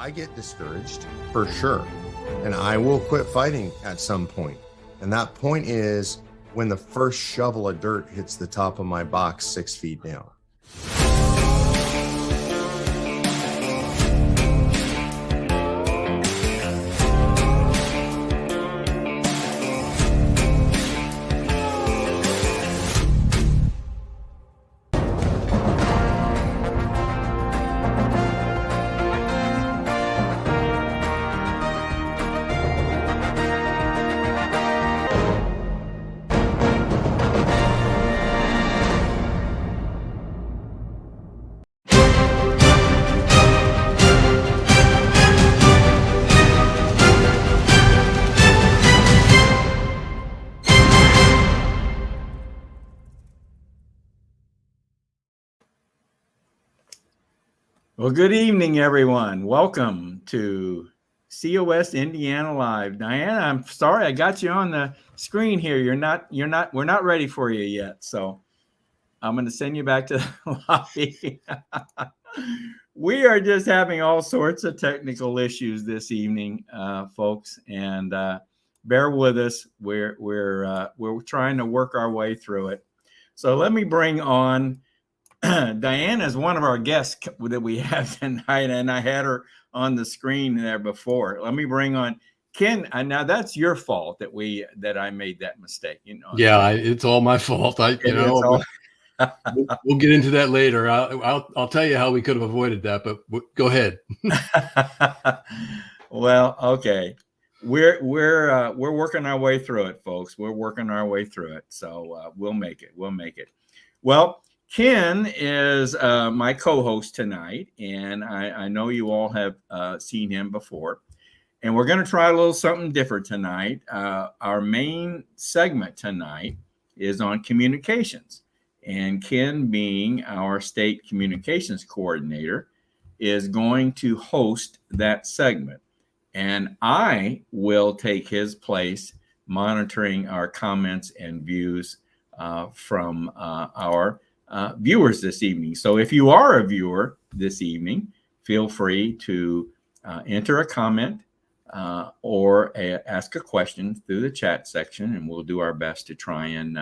I get discouraged for sure, and I will quit fighting at some point. And that point is when the first shovel of dirt hits the top of my box 6 feet down. Well, good evening, everyone. Welcome to COS Indiana Live. Diana, I'm sorry I got you on the screen here. We're not ready for you yet. So I'm going to send you back to the lobby. We are just having all sorts of technical issues this evening, folks, and bear with us. We're trying to work our way through it. So let me bring on Diana is one of our guests that we have tonight, and I had her on the screen there before. Let me bring on Ken. Now that's your fault that I made that mistake. Yeah, it's all my fault. We'll get into that later. I'll tell you how we could have avoided that, but go ahead. Well, okay, we're working our way through it, folks. We're working our way through it, so we'll make it. We'll make it. Well, Ken is my co-host tonight, and I know you all have seen him before. And we're going to try a little something different tonight. Our main segment tonight is on communications. And Ken, being our state communications coordinator, is going to host that segment. And I will take his place monitoring our comments and views from our viewers this evening. So if you are a viewer this evening, feel free to enter a comment or ask a question through the chat section, and we'll do our best to try and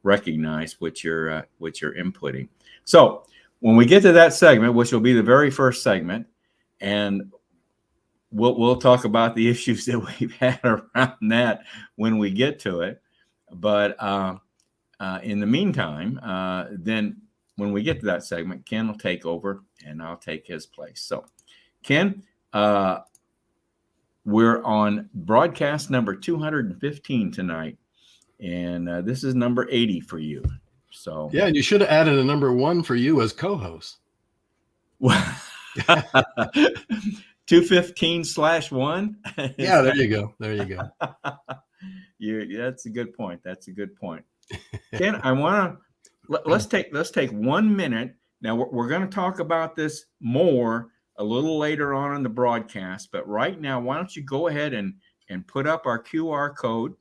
recognize what you're inputting. So when we get to that segment, which will be the very first segment, and we'll talk about the issues that we've had around that when we get to it. But in the meantime, then when we get to that segment, Ken will take over and I'll take his place. So, Ken, we're on broadcast number 215 tonight, and this is number 80 for you. So, yeah, and you should have added a number 1 for you as co-host. 215/1. Yeah, there you go. There you go. That's a good point. That's a good point. Ken, I want to let's take 1 minute. Now we're going to talk about this more a little later on in the broadcast, but right now, why don't you go ahead and put up our QR code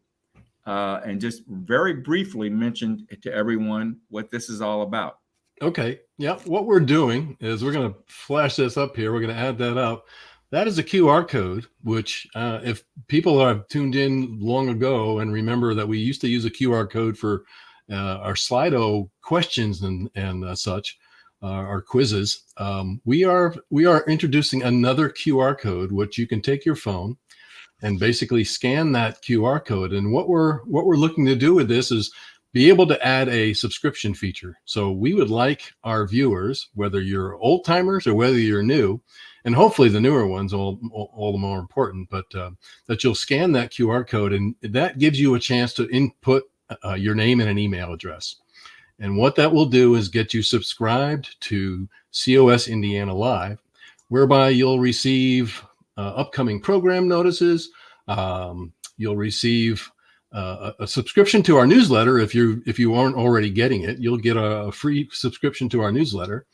and just very briefly mention to everyone what this is all about. Okay. Yeah. What we're doing is we're going to flash this up here. We're going to add that up. That is a QR code, which if people have tuned in long ago and remember that we used to use a QR code for our Slido questions and such, our quizzes, we are introducing another QR code, which you can take your phone and basically scan that QR code. And what we're looking to do with this is be able to add a subscription feature. So we would like our viewers, whether you're old timers or whether you're new, and hopefully the newer ones all the more important, but that you'll scan that QR code, and that gives you a chance to input your name and an email address. And what that will do is get you subscribed to COS Indiana Live, whereby you'll receive upcoming program notices. You'll receive a subscription to our newsletter. If you aren't already getting it, you'll get a free subscription to our newsletter.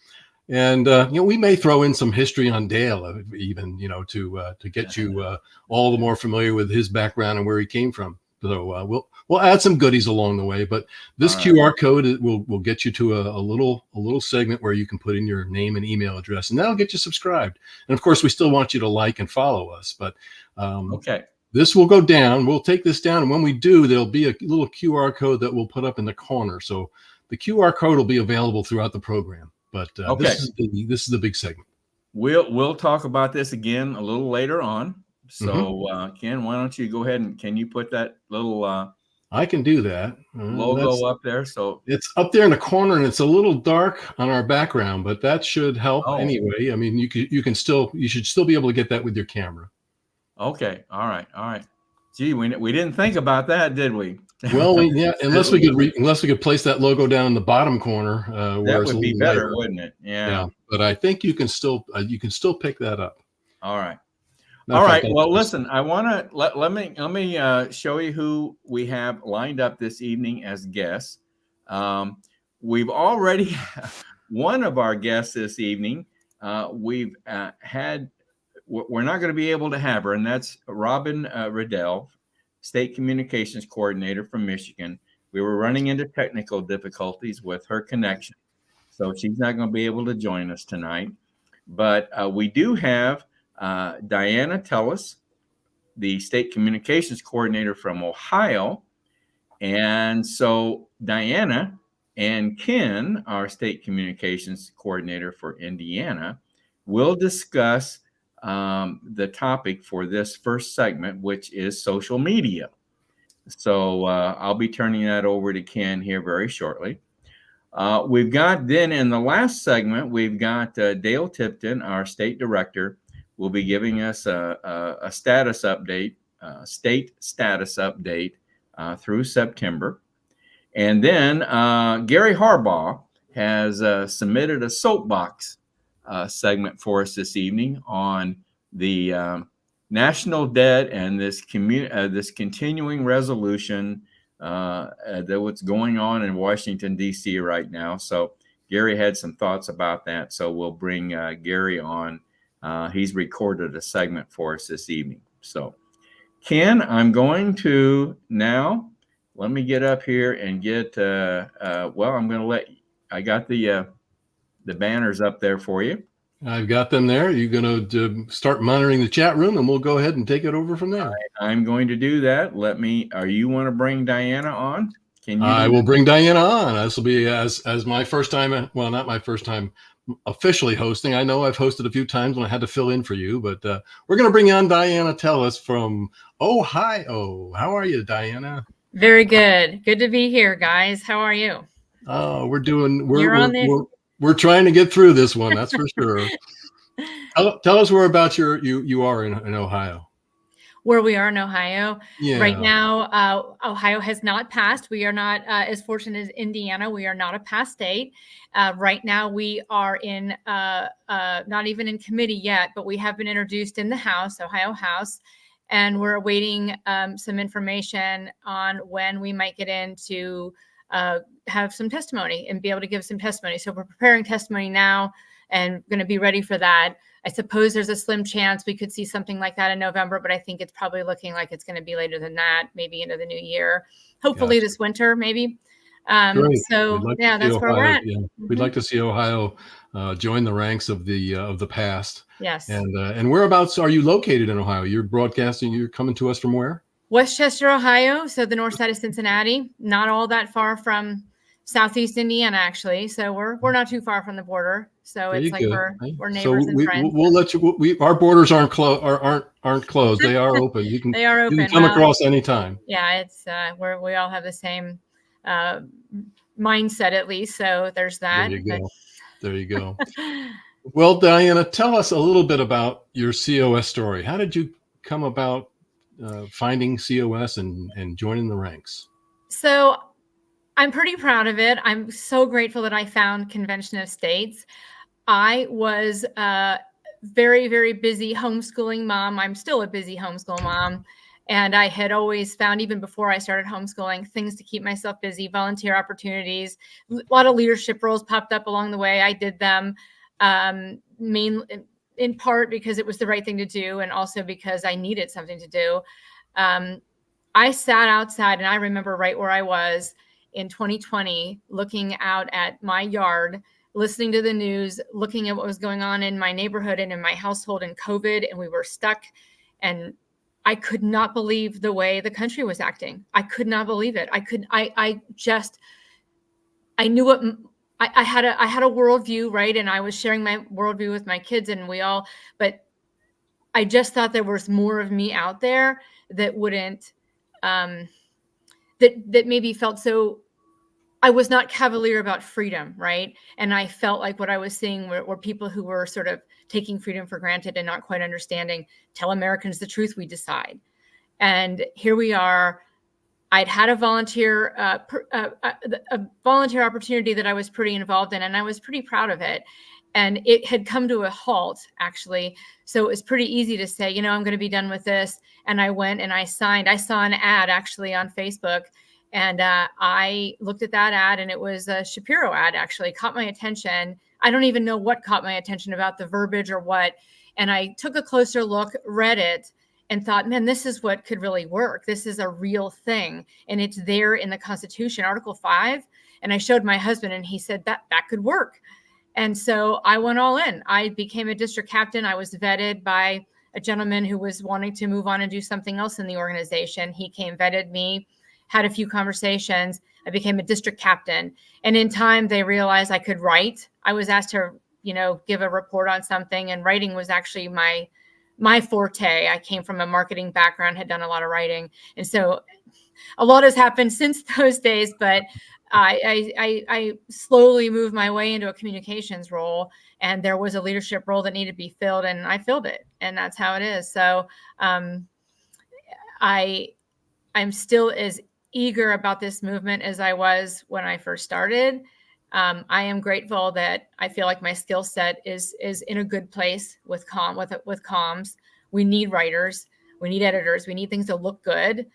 And we may throw in some history on Dale, even to get you all the more familiar with his background and where he came from. So we'll add some goodies along the way. But this QR code will get you to a little segment where you can put in your name and email address, and that'll get you subscribed. And of course, we still want you to like and follow us. But okay. This will go down. We'll take this down, and when we do, there'll be a little QR code that we'll put up in the corner. So the QR code will be available throughout the program. But this is the big segment. We'll talk about this again a little later on. So Ken, why don't you go ahead and can you put that little I can do that. Logo up there. So it's up there in the corner, and it's a little dark on our background, but that should help anyway. I mean, you should still be able to get that with your camera. Okay. All right. Gee, we didn't think about that, did we? Well, unless we could place that logo down in the bottom corner, where that would be better, wouldn't it? Yeah. But I think you can still pick that up. All right. All right. Well, listen, I want to let me show you who we have lined up this evening as guests. We've already one of our guests this evening. We've had. We're not going to be able to have her, and that's Robin Riddell, State Communications Coordinator from Michigan. We were running into technical difficulties with her connection, so she's not going to be able to join us tonight. But we do have Diana Tellis, the State Communications Coordinator from Ohio. And so Diana and Ken, our State Communications Coordinator for Indiana, will discuss the topic for this first segment, which is social media. So I'll be turning that over to Ken here very shortly. We've got then in the last segment, we've got Dale Tipton, our state director, will be giving us a status update, state status update through September. And then Gary Harbaugh has submitted a soapbox segment for us this evening on the national debt and this continuing resolution that what's going on in Washington, D.C. right now. So Gary had some thoughts about that. So we'll bring Gary on. He's recorded a segment for us this evening. So Ken, I'm going to now, let me get up here and get, I'm going to I got the banners up there for you. I've got them there. You're going to start monitoring the chat room, and we'll go ahead and take it over from there. I'm going to do that. You want to bring Diana on? Can you? I will bring Diana on. This will be as my first time. Well, not my first time officially hosting. I know I've hosted a few times when I had to fill in for you, but we're going to bring on Diana Tellis from Ohio. How are you, Diana? Very good. Good to be here, guys. How are you? Oh, we're trying to get through this one. That's for sure. Tell us whereabouts you are in Ohio. Where we are in Ohio. Yeah. Right now, Ohio has not passed. We are not as fortunate as Indiana. We are not a passed state. Right now, we are in not even in committee yet, but we have been introduced in the House, Ohio House, and we're awaiting some information on when we might get in to have some testimony and be able to give some testimony. So we're preparing testimony now and going to be ready for that. I suppose there's a slim chance we could see something like that in November, but I think it's probably looking like it's going to be later than that, maybe into the new year. Hopefully this winter, maybe. So that's where we're at. Yeah. We'd like to see Ohio join the ranks of the past. Yes. And whereabouts are you located in Ohio? You're broadcasting. You're coming to us from where? Westchester, Ohio. So the north side of Cincinnati, not all that far from Southeast Indiana, actually. So we're not too far from the border. So it's like we're neighbors and friends. We'll let you. Our borders aren't closed. They are open. You can. They are open. You can come across anytime. Yeah, it's we all have the same mindset at least. So there's that. There you go. Well, Diana, tell us a little bit about your COS story. How did you come about finding COS and joining the ranks? So I'm pretty proud of it. I'm so grateful that I found Convention of States. I was a very, very busy homeschooling mom. I'm still a busy homeschool mom. And I had always found, even before I started homeschooling, things to keep myself busy, volunteer opportunities. A lot of leadership roles popped up along the way. I did them mainly in part because it was the right thing to do, and also because I needed something to do. I sat outside, and I remember right where I was in 2020, looking out at my yard, listening to the news, looking at what was going on in my neighborhood and in my household in COVID, and we were stuck. And I could not believe the way the country was acting. I could not believe it. I knew what I had a worldview, right? And I was sharing my worldview with my kids, and but I just thought there was more of me out there that wouldn't, that maybe felt so. I was not cavalier about freedom, right? And I felt like what I was seeing were people who were sort of taking freedom for granted and not quite understanding. Tell Americans the truth, we decide. And here we are. I'd had a volunteer opportunity that I was pretty involved in, and I was pretty proud of it. And it had come to a halt, actually. So it was pretty easy to say, I'm going to be done with this. And I went and I signed. I saw an ad actually on Facebook, and I looked at that ad, and it was a Shapiro ad, actually caught my attention. I don't even know what caught my attention about the verbiage or what. And I took a closer look, read it, and thought, man, this is what could really work. This is a real thing. And it's there in the Constitution, Article 5. And I showed my husband, and he said that could work. And so I went all in. I became a district captain. I was vetted by a gentleman who was wanting to move on and do something else in the organization. He came, vetted me, had a few conversations. I became a district captain. And in time, they realized I could write. I was asked to, give a report on something, and writing was actually my forte. I came from a marketing background, had done a lot of writing. And so a lot has happened since those days, but I slowly moved my way into a communications role, and there was a leadership role that needed to be filled, and I filled it, and that's how it is. So I'm still as eager about this movement as I was when I first started. I am grateful that I feel like my skill set is in a good place with comms. We need writers, we need editors, we need things to look good,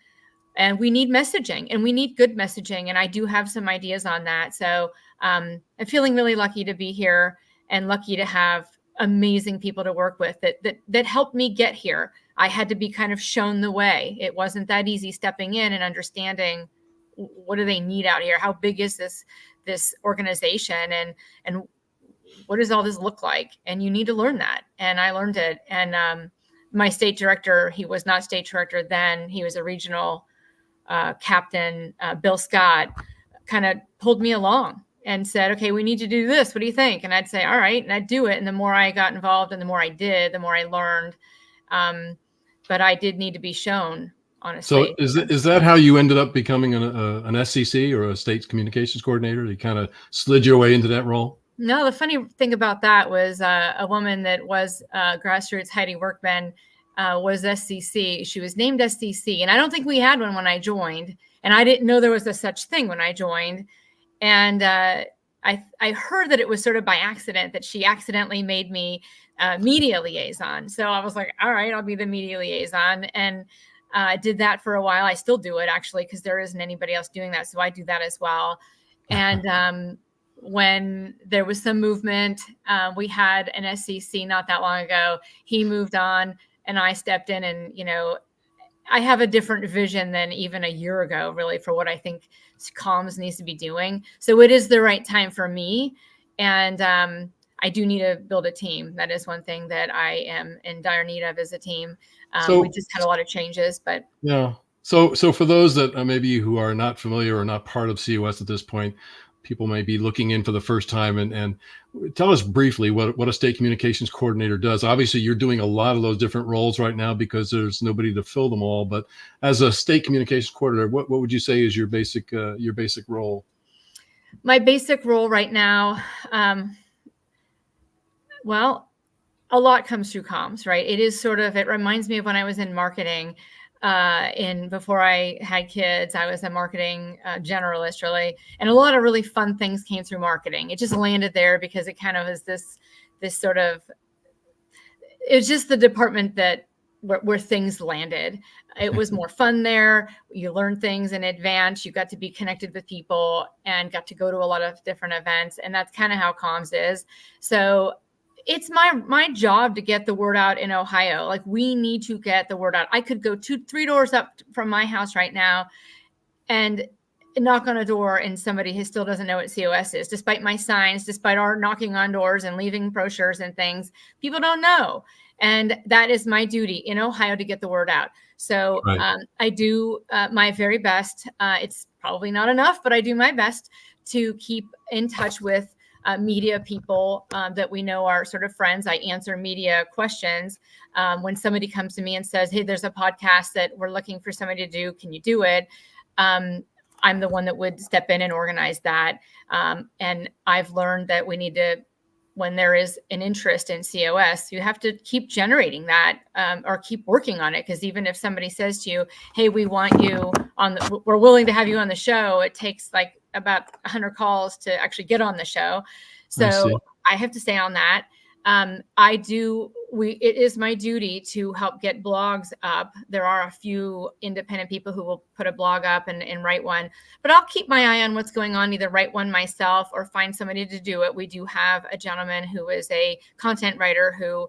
and we need messaging, and we need good messaging. And I do have some ideas on that. So I'm feeling really lucky to be here, and lucky to have amazing people to work with that helped me get here. I had to be kind of shown the way. It wasn't that easy stepping in and understanding what do they need out here? How big is this organization, and what does all this look like? And you need to learn that. And I learned it. And my state director, he was not state director then. He was a regional captain, Bill Scott, kind of pulled me along and said, okay, we need to do this. What do you think? And I'd say, all right. And I'd do it. And the more I got involved and the more I did, the more I learned. But I did need to be shown, honestly. So is that how you ended up becoming an SCC, or a state communications coordinator? You kind of slid your way into that role? No, the funny thing about that was a woman that was grassroots, Heidi Workman, was SCC. She was named SCC. And I don't think we had one when I joined. And I didn't know there was a such thing when I joined. And I heard that it was sort of by accident that she accidentally made me media liaison. So I was like, all right, I'll be the media liaison. And I did that for a while. I still do it, actually, because there isn't anybody else doing that. So I do that as well. And when there was some movement, we had an SCC not that long ago. He moved on, and I stepped in, and, I have a different vision than even a year ago, really, for what I think comms needs to be doing. So it is the right time for me. And I do need to build a team. That is one thing that I am in dire need of, is a team. We just had a lot of changes, but yeah. So for those that maybe who are not familiar or not part of COS at this point, people may be looking in for the first time, and tell us briefly what a state communications coordinator does. Obviously, you're doing a lot of those different roles right now because there's nobody to fill them all. But as a state communications coordinator, what would you say is your basic role? My basic role right now, well, a lot comes through comms, right? It reminds me of when I was in marketing. Before I had kids, I was a marketing generalist, really, and a lot of really fun things came through marketing. It just landed there because it kind of was this sort of, it was just the department where things landed. It was more fun there. You learned things in advance. You got to be connected with people and got to go to a lot of different events, and that's kind of how comms is. So it's my job to get the word out in Ohio. Like, we need to get the word out. I could go 2-3 doors up from my house right now and knock on a door, and somebody still doesn't know what COS is, despite my signs, despite our knocking on doors and leaving brochures and things. People don't know. And that is my duty in Ohio, to get the word out. So Right. I do my very best. It's probably not enough, but I do my best to keep in touch with media people that we know are sort of friends. I answer media questions. When somebody comes to me and says, hey, there's a podcast that we're looking for somebody to do, can you do it? I'm the one that would step in and organize that. And I've learned that we need to, when there is an interest in COS, you have to keep generating that, or keep working on it. Because even if somebody says to you, hey, we want you on we're willing to have you on the show, it takes like about 100 calls to actually get on the show. So I have to stay on that. It is my duty to help get blogs up. There are a few independent people who will put a blog up and write one, but I'll keep my eye on what's going on, either write one myself or find somebody to do it. We do have a gentleman who is a content writer who,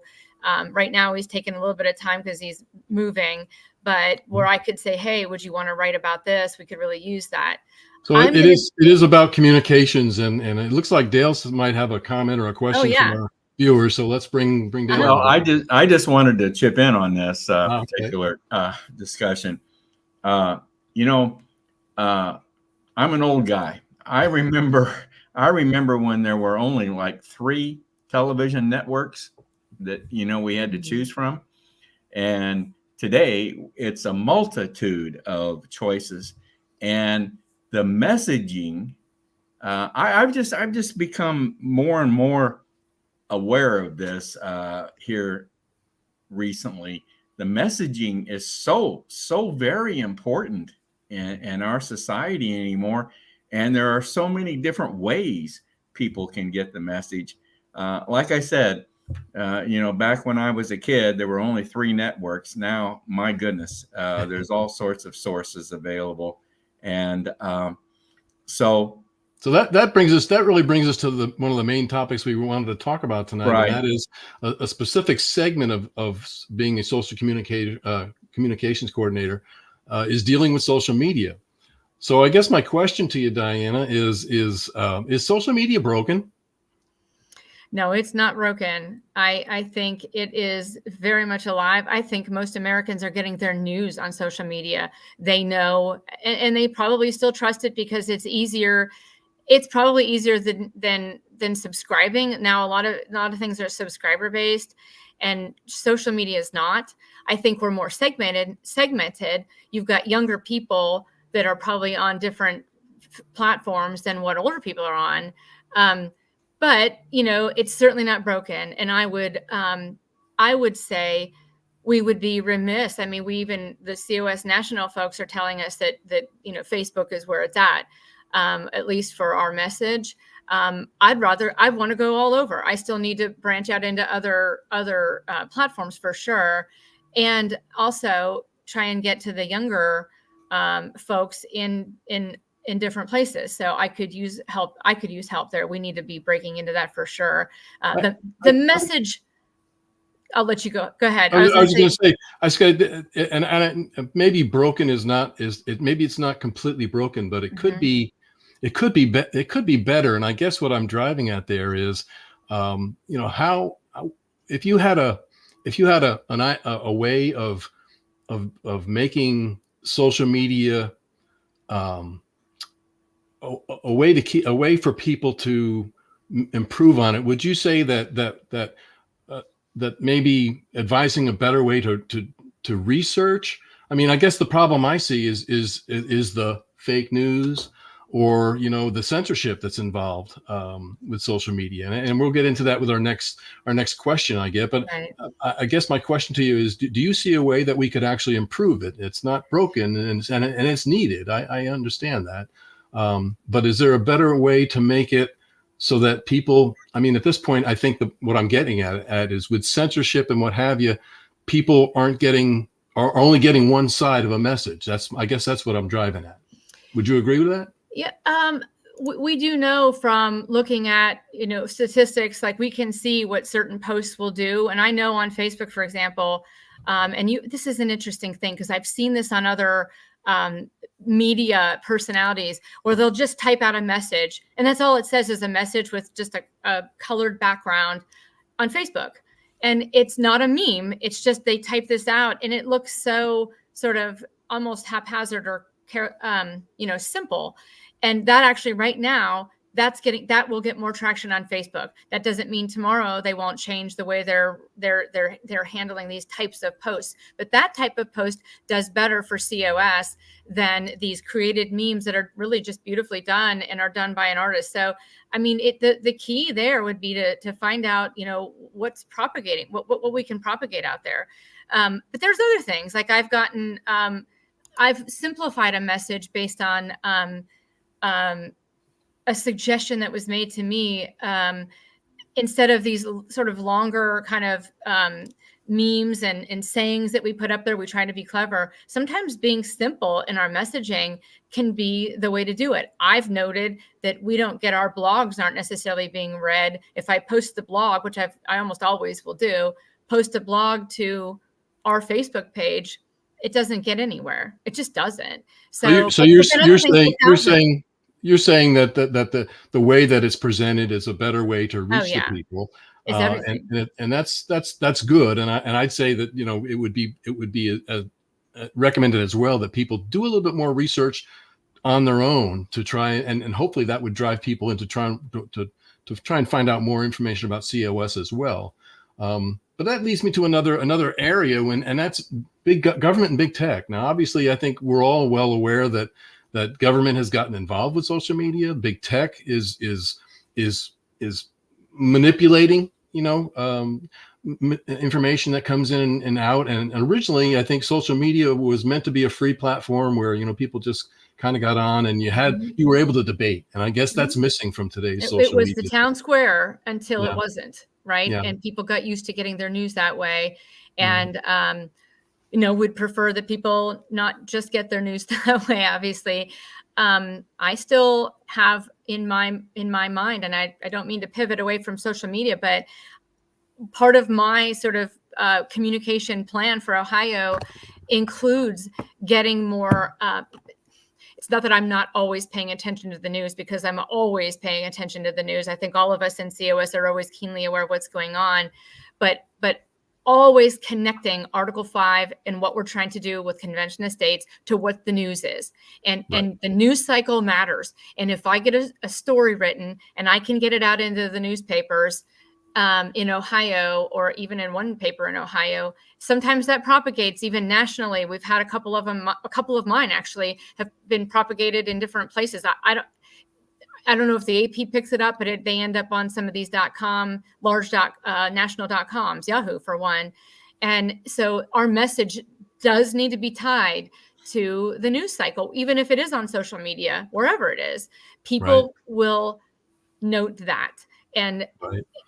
right now he's taking a little bit of time because he's moving, but where I could say, hey, would you want to write about this? We could really use that. So it is about communications, and it looks like Dale might have a comment or a question from our viewers. So let's bring Dale. Well, I just wanted to chip in on this particular discussion. I'm an old guy. I remember when there were only like 3 television networks that we had to choose from, and today it's a multitude of choices. And the messaging, I've just become more and more aware of this here recently. The messaging is so very important in our society anymore, and there are so many different ways people can get the message. Like I said, back when I was a kid, there were only 3 networks. Now, my goodness, there's all sorts of sources available. And so that really brings us to one of the main topics we wanted to talk about tonight, right. And that is a specific segment of being a social communications coordinator is dealing with social media. So I guess my question to you, Diana, is social media broken? No, it's not broken. I think it is very much alive. I think most Americans are getting their news on social media. They know, and they probably still trust it because it's easier. It's probably easier than subscribing. Now, a lot of things are subscriber based, and social media is not. I think we're more segmented. You've got younger people that are probably on different platforms than what older people are on. But it's certainly not broken. And I would say we would be remiss. I mean, the COS national folks are telling us that Facebook is where it's at least for our message. I want to go all over. I still need to branch out into other platforms for sure, and also try and get to the younger folks in different places. So I could use help. There. We need to be breaking into that for sure. The message. I'll let you go. Go ahead. I was going to say, and maybe broken maybe it's not completely broken, but it could be. It could be better. And I guess what I'm driving at there is, how if you had a way of making social media a way for people to improve on it, would you say that maybe advising a better way to research? I mean, I guess the problem I see is the fake news, or the censorship that's involved with social media, and we'll get into that with our next question, I get. But right. I guess my question to you is: do you see a way that we could actually improve it? It's not broken, and it's needed. I understand that, but is there a better way to make it so that people? I mean, at this point, I think what I'm getting at is with censorship and what have you, people are only getting one side of a message. I guess that's what I'm driving at. Would you agree with that? Yeah. we do know from looking at, statistics, like we can see what certain posts will do. And I know on Facebook, for example, this is an interesting thing because I've seen this on other media personalities where they'll just type out a message and that's all it says is a message with just a colored background on Facebook. And it's not a meme. It's just they type this out and it looks so sort of almost haphazard or simple. And that actually right now, that will get more traction on Facebook. That doesn't mean tomorrow they won't change the way they're handling these types of posts. But that type of post does better for COS than these created memes that are really just beautifully done and are done by an artist. So, I mean, the key there would be to find out, what's propagating, what we can propagate out there. But there's other things like I've simplified a message based on a suggestion that was made to me, instead of these sort of longer kind of memes and sayings that we put up there. We try to be clever. Sometimes being simple in our messaging can be the way to do it. I've noted that we don't get, our blogs aren't necessarily being read. If I post the blog, which I almost always will do, post a blog to our Facebook page, it doesn't get anywhere. It just doesn't. So you're saying that the way that it's presented is a better way to reach the people, and that's good. And I'd say that it would be recommended as well that people do a little bit more research on their own to try and hopefully that would drive people into trying to find out more information about COS as well. But that leads me to another area and that's big government and big tech. Now, obviously, I think we're all well aware that government has gotten involved with social media. Big tech is manipulating, information that comes in and out. And originally, I think social media was meant to be a free platform where people just kind of got on and you were able to debate. And I guess that's missing from today's social media. It was the town square until it wasn't, right? Yeah. And people got used to getting their news that way. And would prefer that people not just get their news that way, obviously. I still have in my mind, and I don't mean to pivot away from social media, but part of my sort of communication plan for Ohio includes getting more, it's not that I'm not always paying attention to the news, because I'm always paying attention to the news. I think all of us in COS are always keenly aware of what's going on, but always connecting Article 5 and what we're trying to do with convention of states to what the news is. And the news cycle matters. And if I get a story written and I can get it out into the newspapers in Ohio, or even in one paper in Ohio, sometimes that propagates even nationally. We've had a couple of mine actually have been propagated in different places. I don't know if the AP picks it up, but they end up on some of these .com, large national .coms, Yahoo for one. And so our message does need to be tied to the news cycle, even if it is on social media, wherever it is. People will note that. And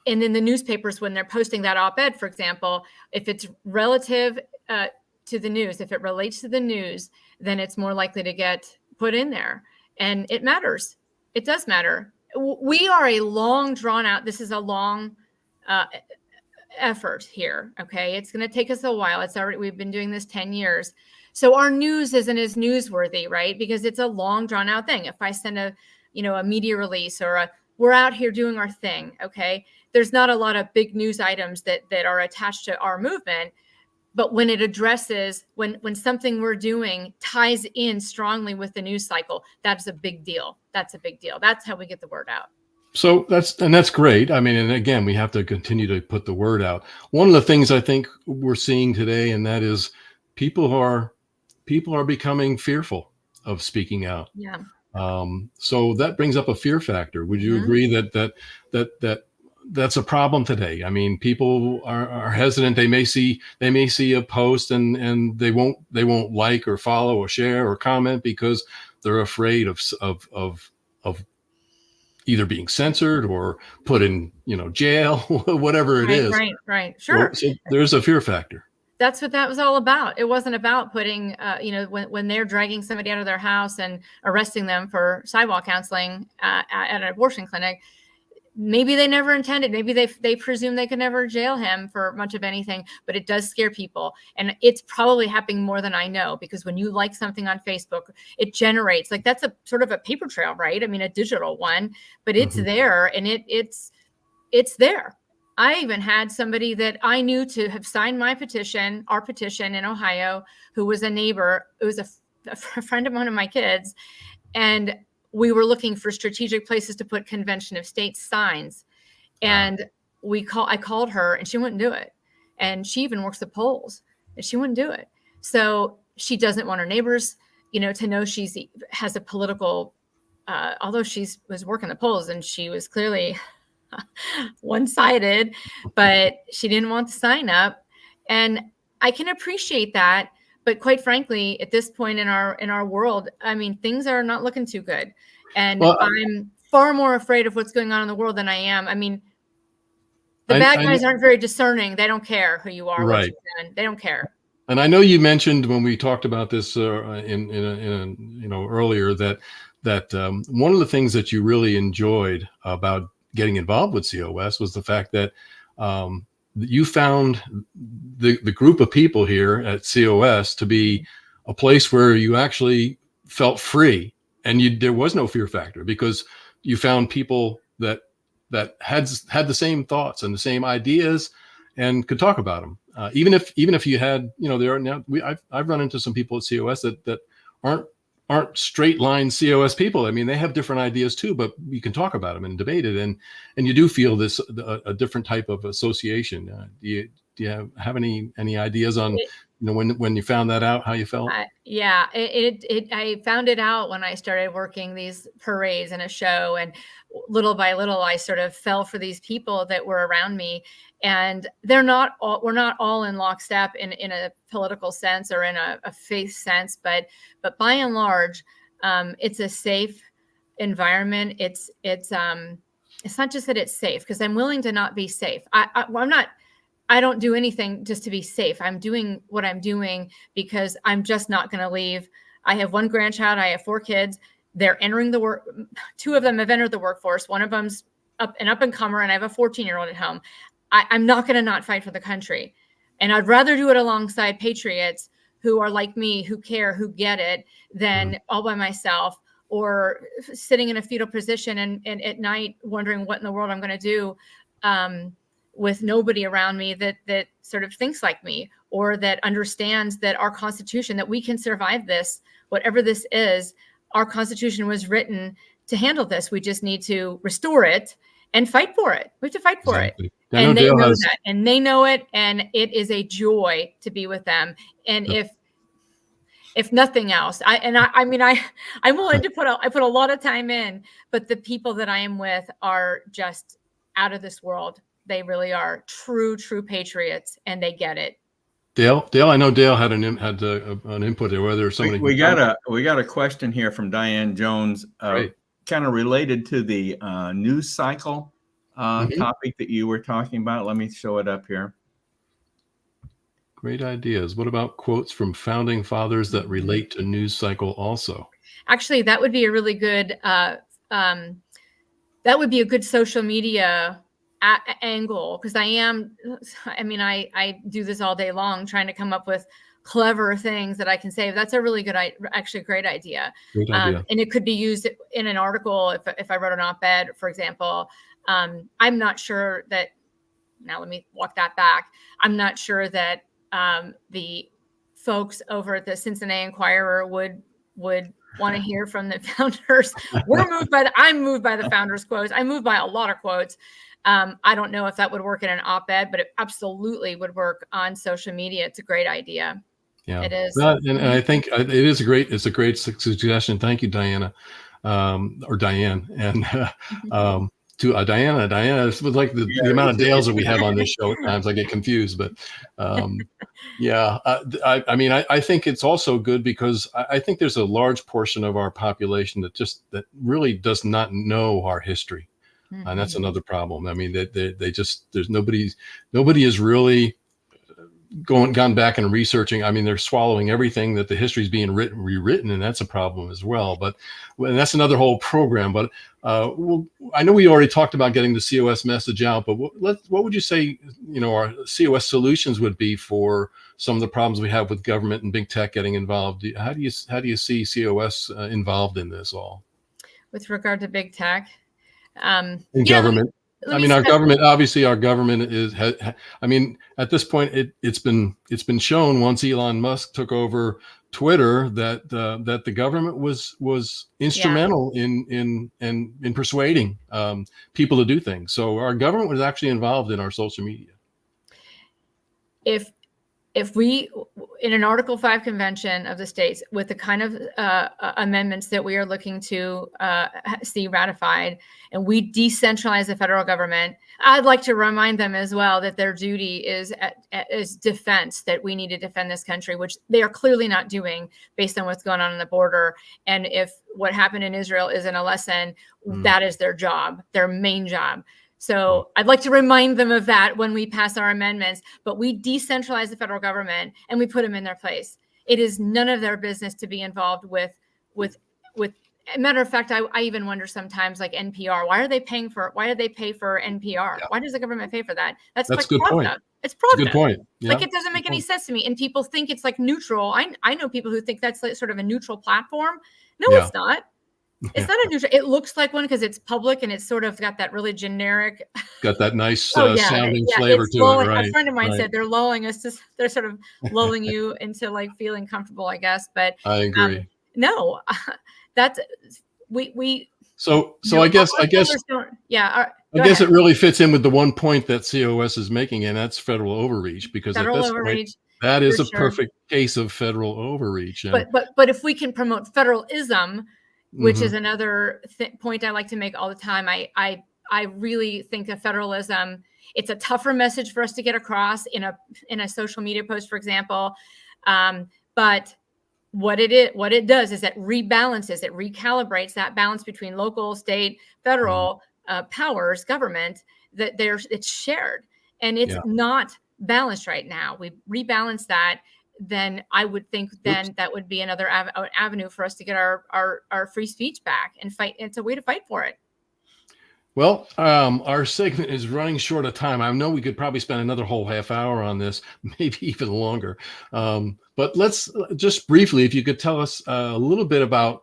in the newspapers, when they're posting that op-ed, for example, if it's relative to the news, if it relates to the news, then it's more likely to get put in there. And it matters. It does matter. We are a long drawn out. This is a long effort here. Okay. It's going to take us a while. We've been doing this 10 years. So our news isn't as newsworthy, right? Because it's a long drawn out thing. If I send a media release or we're out here doing our thing. Okay. There's not a lot of big news items that are attached to our movement. But when it addresses, when something we're doing ties in strongly with the news cycle, that's a big deal. That's a big deal. That's how we get the word out. So that's great. I mean, and again, we have to continue to put the word out. One of the things I think we're seeing today, and that is people are becoming fearful of speaking out. Yeah. So that brings up a fear factor. Would you agree that that's a problem today? I mean, people are hesitant. They may see a post and they won't like or follow or share or comment because they're afraid of either being censored or put in jail, whatever it is. Right. Sure. So there's a fear factor. That's what that was all about. It wasn't about putting, when they're dragging somebody out of their house and arresting them for sidewalk counseling at an abortion clinic. Maybe they never intended. Maybe they presume they could never jail him for much of anything, but it does scare people. And it's probably happening more than I know, because when you like something on Facebook, it generates, like, that's a sort of a paper trail, right? I mean, a digital one, but it's there, and it's there. I even had somebody that I knew to have signed our petition in Ohio, who was a neighbor. It was a friend of one of my kids. And we were looking for strategic places to put Convention of States signs. And I called her, and she wouldn't do it. And she even works the polls, and she wouldn't do it. So she doesn't want her neighbors, to know has a political, although was working the polls, and she was clearly one-sided, but she didn't want the sign up. And I can appreciate that. But quite frankly, at this point in our world, I mean, things are not looking too good. And I'm far more afraid of what's going on in the world than I am. I mean, the bad guys aren't very discerning. They don't care who you are, what you've done. They don't care. And I know you mentioned when we talked about this earlier that one of the things that you really enjoyed about getting involved with COS was the fact that you found the group of people here at COS to be a place where you actually felt free, and there was no fear factor, because you found people that had the same thoughts and the same ideas and could talk about them. Even if you had, I've run into some people at COS that aren't straight line COS people. I mean, they have different ideas too, but we can talk about them and debate it. And you do feel a different type of association. Do you have any ideas on, when you found that out, how you felt? I found it out when I started working these parades and a show, and little by little, I sort of fell for these people that were around me. And we're not all in lockstep in a political sense or in a faith sense, but by and large, it's a safe environment. It's not just that it's safe, because I'm willing to not be safe. I don't do anything just to be safe. I'm doing what I'm doing because I'm just not going to leave. I have one grandchild. I have 4 kids. They're entering the work. 2 of them have entered the workforce. One of them's up and comer, and I have a 14-year-old at home. I'm not going to not fight for the country. And I'd rather do it alongside patriots who are like me, who care, who get it, than all by myself, or sitting in a fetal position and at night wondering what in the world I'm going to do, with nobody around me that sort of thinks like me, or that understands that our Constitution, that we can survive this, whatever this is. Our Constitution was written to handle this. We just need to restore it and fight for it. We have to fight for it. And they know that, and they know it, and it is a joy to be with them. And if nothing else, I'm willing to I put a lot of time in, but the people that I am with are just out of this world. They really are true patriots, and they get it. Dale, I know Dale had an input there. Whether somebody we got a question here from Diane Jones, kind of related to the news cycle topic that you were talking about. Let me show it up here. Great ideas. What about quotes from founding fathers that relate to news cycle also? Actually, that would be a really good. That would be a good social media angle, because I do this all day long trying to come up with clever things that I can say. That's a really good, actually great idea. Great idea. And it could be used in an article. If I wrote an op-ed, for example, I'm not sure that, now let me walk that back. I'm not sure that the folks over at the Cincinnati Enquirer would want to hear from the founders. I'm moved by the founders' quotes. I'm moved by a lot of quotes. I don't know if that would work in an op-ed, but it absolutely would work on social media. It's a great idea. Yeah, it is. And I think it's a great suggestion. Thank you, Diana, or Diane, and to Diana. It's like the amount of Dales that we have on this show. At times I get confused, but I think it's also good because I think there's a large portion of our population that really does not know our history. And that's another problem. I mean, they just, there's nobody is really, gone back and researching. I mean, they're swallowing everything that the history is being rewritten, and that's a problem as well. But and that's another whole program. But I know we already talked about getting the COS message out, but what would you say, our COS solutions would be for some of the problems we have with government and big tech getting involved? How do you see COS involved in this all? With regard to big tech, in government. I mean, our government is. I mean, at this point, it's been shown once Elon Musk took over Twitter that the government was instrumental in persuading people to do things. So our government was actually involved in our social media. If we, in an Article 5 convention of the states, with the kind of amendments that we are looking to see ratified, and we decentralize the federal government, I'd like to remind them as well that their duty is defense, that we need to defend this country, which they are clearly not doing based on what's going on the border. And if what happened in Israel isn't a lesson, that is their job, their main job. So I'd like to remind them of that when we pass our amendments, but we decentralize the federal government and we put them in their place. It is none of their business to be involved with matter of fact, I even wonder sometimes, like NPR, why do they pay for NPR? Yeah. Why does the government pay for that? That's like a good point. It's Pravda. Good point. Yeah. Like, it doesn't make any sense to me. And people think it's like neutral. I know people who think that's like sort of a neutral platform. No, it's not. It's not a neutral. It looks like one because it's public and it's sort of got that really generic. Got that nice sounding flavor to it, right? A friend of mine said they're lulling us. They're sort of lulling you into like feeling comfortable, I guess. But I agree. No, that's we. So I guess I guess it really fits in with the one point that COS is making, and that's federal overreach, because at this point, that is a perfect case of federal overreach. But if we can promote federalism, which is another point I like to make all the time. I really think that federalism, it's a tougher message for us to get across in a social media post, for example. But what it does is it rebalances, it recalibrates that balance between local, state, federal powers, government, that it's shared, and it's not balanced right now. We rebalance that. Then I would think that would be another avenue for us to get our free speech back and fight. It's a way to fight for it. Well, our segment is running short of time. I know we could probably spend another whole half hour on this, maybe even longer. But let's just briefly, if you could tell us a little bit about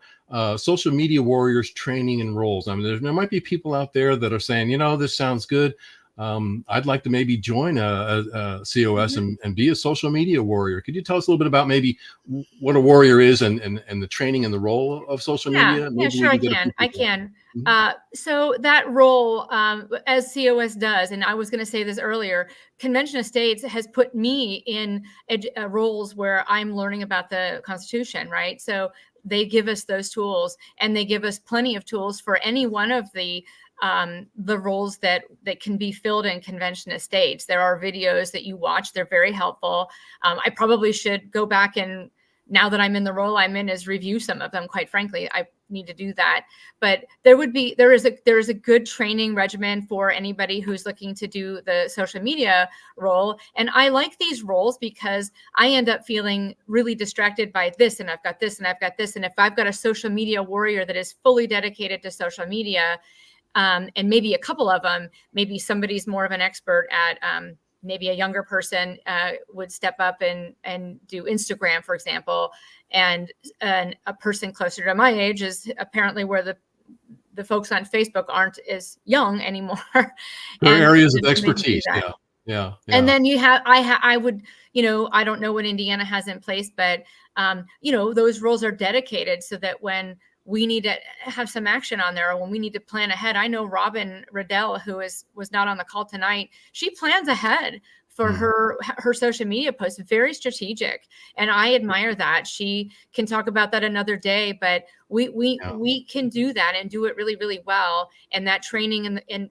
social media warriors training and roles. I mean, there might be people out there that are saying, this sounds good. I'd like to maybe join a COS and be a social media warrior. Could you tell us a little bit about maybe what a warrior is and the training and the role of social media? Yeah, sure, I can. So that role, as COS does, and I was going to say this earlier, Convention of States has put me in roles where I'm learning about the Constitution, right? So they give us those tools, and they give us plenty of tools for any one of the roles that can be filled in Convention of States. There are videos that you watch. They're very helpful. I probably should go back and, now that I'm in the role I'm in, is review some of them. Quite frankly, I need to do that. But there is a good training regimen for anybody who's looking to do the social media role. And I like these roles because I end up feeling really distracted by this, and I've got this, and I've got this. And if I've got a social media warrior that is fully dedicated to social media, and maybe a couple of them, maybe somebody's more of an expert at, maybe a younger person would step up and do Instagram, for example, and a person closer to my age is apparently where the folks on Facebook aren't as young anymore. Areas of expertise. Yeah. And then you have, I would, I don't know what Indiana has in place, but those roles are dedicated so that when we need to have some action on there, or when we need to plan ahead. I know Robin Riddell, who was not on the call tonight, she plans ahead for her social media posts, very strategic. And I admire that. She can talk about that another day, but we can do that and do it really, really well. And that training and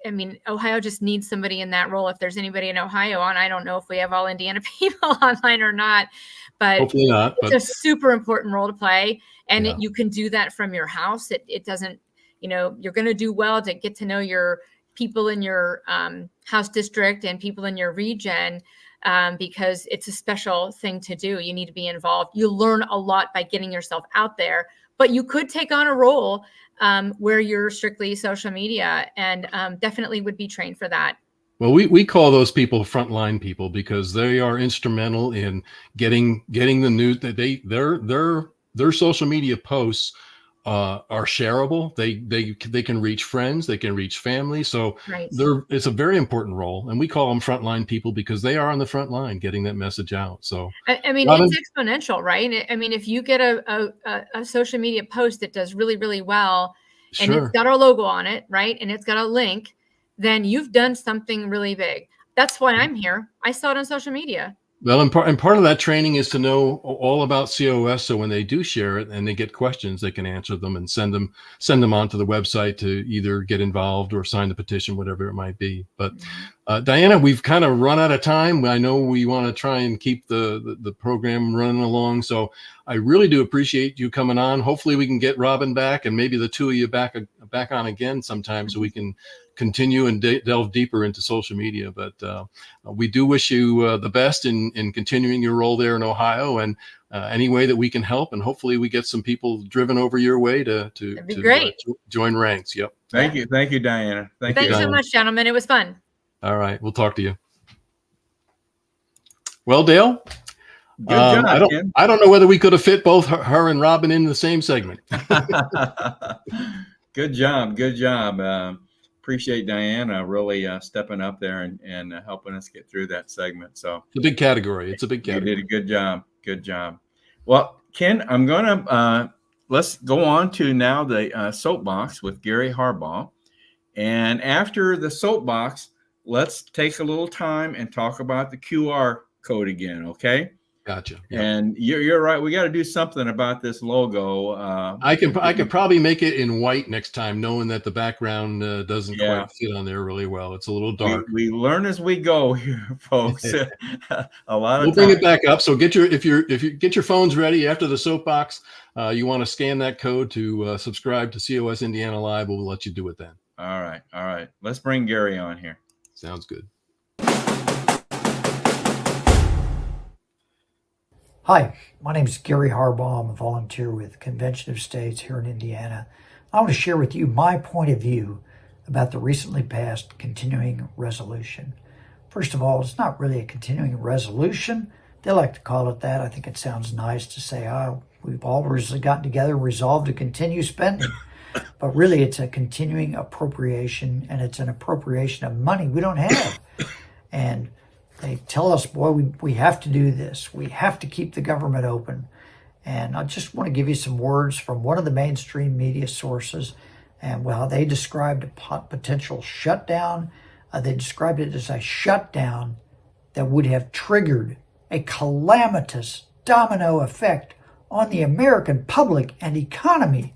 I mean, Ohio just needs somebody in that role. If there's anybody in Ohio on, I don't know if we have all Indiana people online or not, but hopefully not. It's a super important role to play. And you can do that from your house. It doesn't, you're going to do well to get to know your people in your house district and people in your region. because it's a special thing to do. You need to be involved. You learn a lot by getting yourself out there, but you could take on a role where you're strictly social media, and definitely would be trained for that. Well, we call those people frontline people because they are instrumental in getting the news that their social media posts are shareable. They can reach friends, they can reach family. So Right. It's a very important role, and we call them frontline people because they are on the front line getting that message out. So I mean, Robin? it's exponential, right? I mean, if you get a social media post that does really, really well, and Sure. it's got our logo on it, right, and it's got a link, then you've done something really big. That's why I'm here. I saw it on social media. Well, and part of that training is to know all about COS. So when they do share it and they get questions, they can answer them and send them onto the website to either get involved or sign the petition, whatever it might be. But Diana, we've kind of run out of time. I know we want to try and keep the program running along. So I really do appreciate you coming on. Hopefully we can get Robin back and maybe the two of you back on again sometime so we can continue and delve deeper into social media. But we do wish you the best in continuing your role there in Ohio, and any way that we can help, and hopefully we get some people driven over your way to join ranks. Yep. Thank you, Diana. Thanks so much, gentlemen. It was fun. All right, we'll talk to you. Well, Dale, good job, Ken. I don't know whether we could have fit both her and Robin in the same segment. Good job. Appreciate Diana really stepping up there and helping us get through that segment. So it's a big category. You did a good job. Good job. Well, Ken, I'm gonna let's go on to now the soapbox with Gary Harbaugh, and after the soapbox, let's take a little time and talk about the QR code again. Okay. Gotcha. Yep. And you're right. We got to do something about this logo. I could probably make it in white next time, knowing that the background doesn't quite fit on there really well. It's a little dark. We learn as we go here, folks. A lot of we'll bring it back up. So if you get your phones ready after the soapbox, you want to scan that code to subscribe to COS Indiana Live. We'll let you do it then. All right. Let's bring Gary on here. Sounds good. Hi, my name is Gary Harbaugh. I'm a volunteer with Convention of States here in Indiana. I want to share with you my point of view about the recently passed continuing resolution. First of all, it's not really a continuing resolution. They like to call it that. I think it sounds nice to say, we've all gotten together and resolved to continue spending. But really, it's a continuing appropriation, and it's an appropriation of money we don't have. And they tell us, boy, we have to do this. We have to keep the government open. And I just want to give you some words from one of the mainstream media sources and how they described a potential shutdown. They described it as a shutdown that would have triggered a calamitous domino effect on the American public and economy.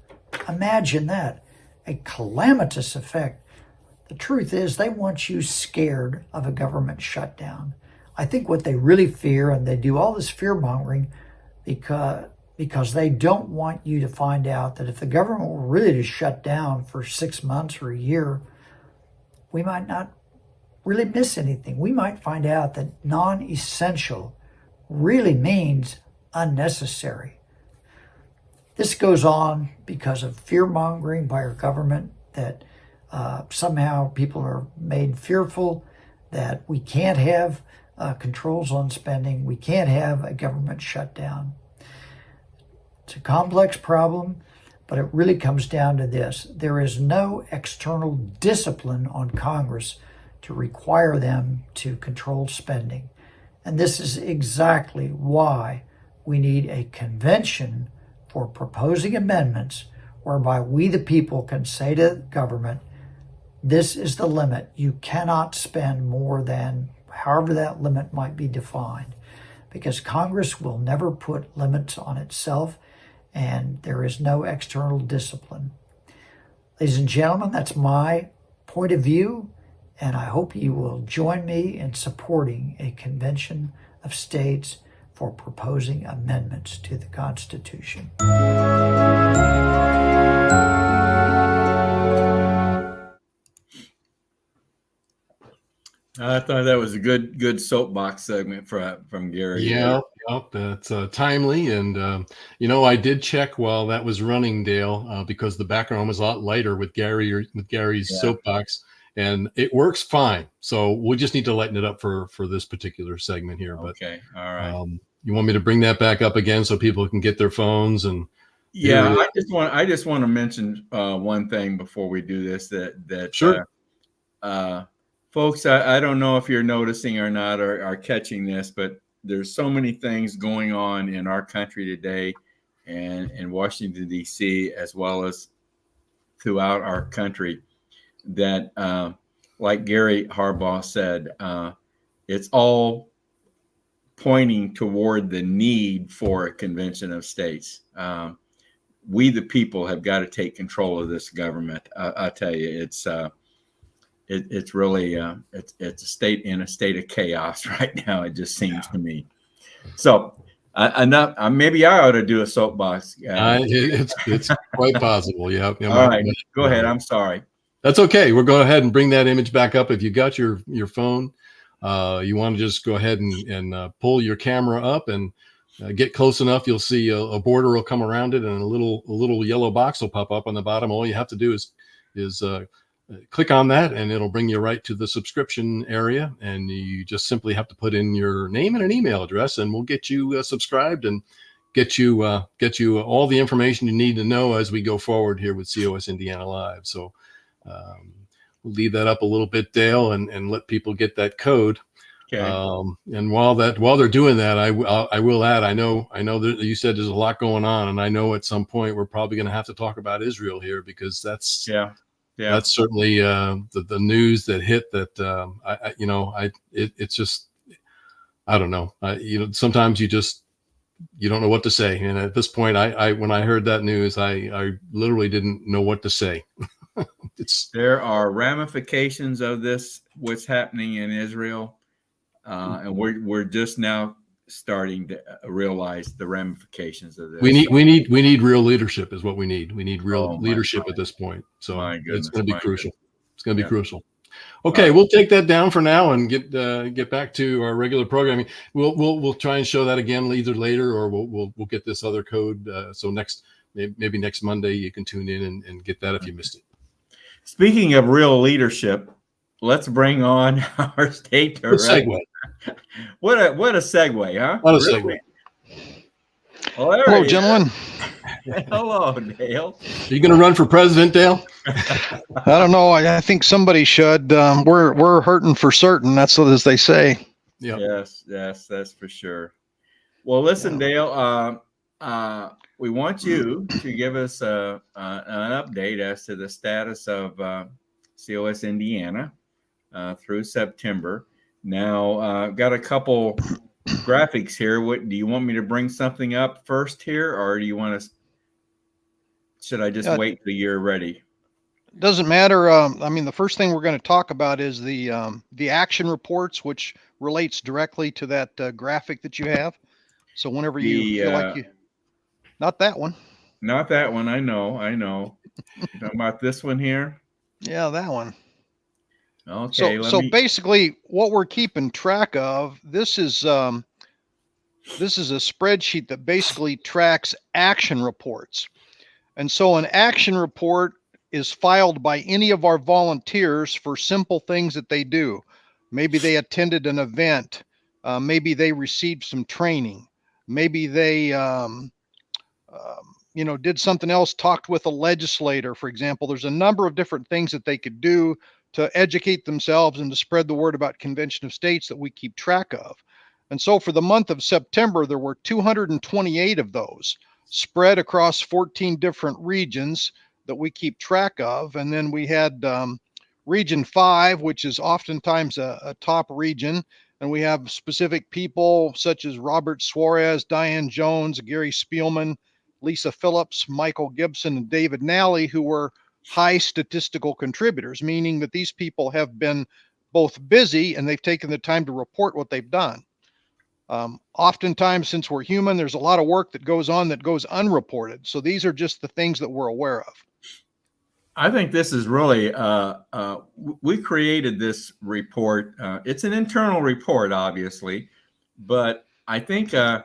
Imagine that, a calamitous effect. The truth is they want you scared of a government shutdown. I think what they really fear, and they do all this fear-mongering because they don't want you to find out that if the government were really to shut down for 6 months or a year, we might not really miss anything. We might find out that non-essential really means unnecessary. This goes on because of fear-mongering by our government that somehow people are made fearful that we can't have controls on spending. We can't have a government shutdown. It's a complex problem, but it really comes down to this. There is no external discipline on Congress to require them to control spending. And this is exactly why we need a convention for proposing amendments whereby we, the people, can say to the government, this is the limit. You cannot spend more than however that limit might be defined, because Congress will never put limits on itself, and there is no external discipline. Ladies and gentlemen, that's my point of view, and I hope you will join me in supporting a convention of states for proposing amendments to the Constitution. I thought that was a good soapbox segment from Gary. Yeah, yep, that's timely. And, I did check while that was running, Dale, because the background was a lot lighter with Gary's Yeah. soapbox, and it works fine. So we just need to lighten it up for this particular segment here. Okay, all right. But you want me to bring that back up again so people can get their phones and Yeah, I just want to mention one thing before we do this that Sure. Folks, I don't know if you're noticing or not or are catching this, but there's so many things going on in our country today and in Washington, D.C., as well as throughout our country that, like Gary Harbaugh said, it's all pointing toward the need for a convention of states. We, the people, have got to take control of this government. I tell you, it's really it's a state in a state of chaos right now. It just seems to me. So enough. Maybe I ought to do a soapbox. It's quite possible. Yeah. All right, go ahead. I'm sorry. That's okay. We'll go ahead and bring that image back up. If you got your phone, you want to just go ahead and pull your camera up and get close enough. You'll see a border will come around it, and a little yellow box will pop up on the bottom. All you have to do is click on that, and it'll bring you right to the subscription area. And you just simply have to put in your name and an email address, and we'll get you subscribed and get you all the information you need to know as we go forward here with COS Indiana Live. So we'll leave that up a little bit, Dale, and let people get that code. Okay. And while they're doing that, I will add, I know that you said there's a lot going on, and I know at some point we're probably going to have to talk about Israel here, because that's certainly the news that hit that it's just, I don't know. Sometimes you don't know what to say. And at this point, when I heard that news, I literally didn't know what to say. There are ramifications of this, what's happening in Israel. And we're just now starting to realize the ramifications of this. We need real leadership is what we need. We need real leadership at this point. So it's going to be crucial. It's going to be crucial. Okay, we'll take that down for now and get back to our regular programming. We'll try and show that again either later, or we'll get this other code. So maybe next Monday you can tune in and get that if you missed it. Speaking of real leadership, let's bring on our state director. What a segue, huh? What a segue. Well, hello, gentlemen. Hello, Dale. Are you going to run for president, Dale? I don't know. I think somebody should. We're hurting for certain. That's what, as they say. Yep. Yes, that's for sure. Well, listen, Dale. We want you to give us an update as to the status of COS Indiana through September. Now, got a couple graphics here. What do you want me to bring something up first here, or do you want to? Should I just wait till you're ready? Doesn't matter. The first thing we're going to talk about is the action reports, which relates directly to that graphic that you have. So whenever you feel like you, not that one. Not that one. I know. Talking about this one here. Yeah, that one. Okay. So basically, what we're keeping track of, this is a spreadsheet that basically tracks action reports. And so an action report is filed by any of our volunteers for simple things that they do. Maybe they attended an event. Maybe they received some training. Maybe they, did something else, talked with a legislator, for example. There's a number of different things that they could do to educate themselves and to spread the word about Convention of States that we keep track of. And so for the month of September, there were 228 of those spread across 14 different regions that we keep track of. And then we had Region 5, which is oftentimes a top region. And we have specific people such as Robert Suarez, Diane Jones, Gary Spielman, Lisa Phillips, Michael Gibson, and David Nally, who were high statistical contributors, meaning that these people have been both busy and they've taken the time to report what they've done. Oftentimes, since we're human, there's a lot of work that goes on that goes unreported. So these are just the things that we're aware of. I think this is really, we created this report. It's an internal report, obviously, but I think it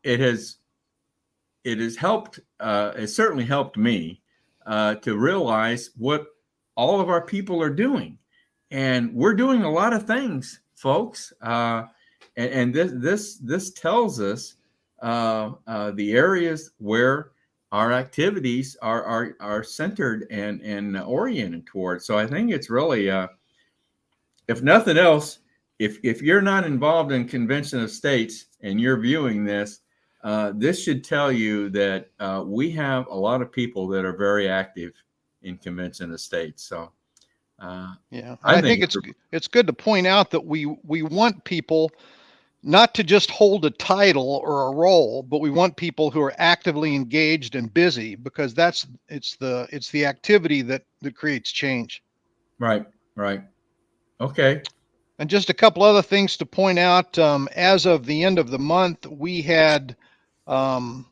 has helped. It certainly helped me to realize what all of our people are doing, and we're doing a lot of things, folks. And this tells us the areas where our activities are centered and oriented towards. So I think it's really, if nothing else, if you're not involved in Convention of States and you're viewing this, this should tell you that we have a lot of people that are very active in Convention of States. So Yeah, I I think it's good to point out that we want people not to just hold a title or a role, but we want people who are actively engaged and busy, because it's the activity that creates change. right. Okay. And just a couple other things to point out. As of the end of the month, we had a